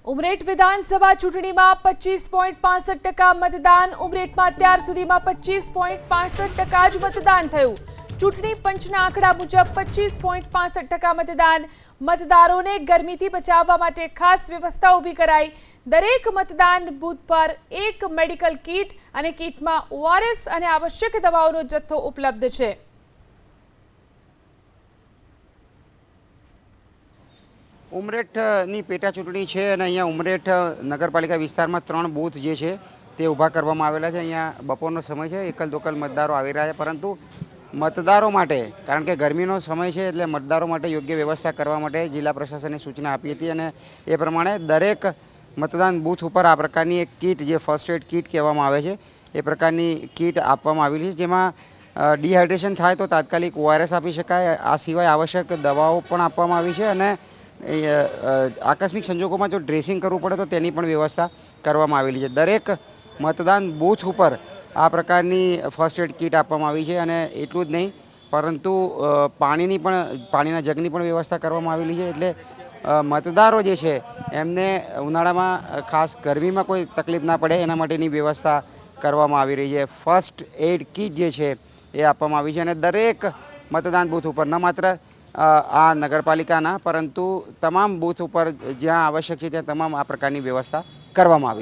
ઉમરેઠ વિધાનસભા ચૂંટણીમાં 25.65% મતદાન। ઉમરેઠમાં અત્યાર સુધીમાં 25.65% જ મતદાન થયું। ચૂંટણી પંચના આંકડા મુજબ 25.65% મતદાન। મતદારોને ગરમીથી બચાવવા માટે ખાસ વ્યવસ્થા ઊભી કરાઈ। દરેક મતદાન બૂથ પર એક મેડિકલ કીટ અને કીટમાં ORS અને આવશ્યક દવાઓનો જથ્થો ઉપલબ્ધ છે। ઉમરેઠની પેટા ચૂંટણી છે અને અહીંયા ઉમરેઠ નગરપાલિકા વિસ્તારમાં 3 બૂથ જે છે તે ઊભા કરવામાં આવેલા છે। અહીંયા બપોરનો સમય છે, એકલ દોકલ મતદારો આવી રહ્યા છે, પરંતુ મતદારો માટે કારણ કે ગરમીનો સમય છે એટલે મતદારો માટે યોગ્ય વ્યવસ્થા કરવા માટે જિલ્લા પ્રશાસને સૂચના આપી હતી અને એ પ્રમાણે દરેક મતદાન બૂથ ઉપર આ પ્રકારની એક કીટ, જે ફર્સ્ટ એડ કીટ કહેવામાં આવે છે, એ પ્રકારની કીટ આપવામાં આવેલી છે, જેમાં ડિહાઇડ્રેશન થાય તો તાત્કાલિક ORS આપી શકાય। આ સિવાય આવશ્યક દવાઓ પણ આપવામાં આવી છે અને આકસ્મિક સંજોગોમાં જો ડ્રેસિંગ કરવું પડે તો તેની પણ વ્યવસ્થા કરવામાં આવેલી છે। દરેક મતદાન બૂથ ઉપર આ પ્રકારની ફર્સ્ટ એડ કીટ આપવામાં આવી છે અને એટલું જ નહીં પરંતુ પાણીના જગની પણ વ્યવસ્થા કરવામાં આવેલી છે, એટલે મતદારો જે છે એમને ઉનાળામાં ખાસ ગરમીમાં કોઈ તકલીફ ના પડે એના માટેની વ્યવસ્થા કરવામાં આવી રહી છે। ફર્સ્ટ એડ કીટ જે છે એ આપવામાં આવી છે અને દરેક મતદાન બૂથ ઉપર ન માત્ર આ નગરપાલિકાના પરંતુ તમામ બૂથ ઉપર જ્યાં આવશ્યક છે ત્યાં તમામ આ પ્રકારની વ્યવસ્થા કરવામાં આવી છે।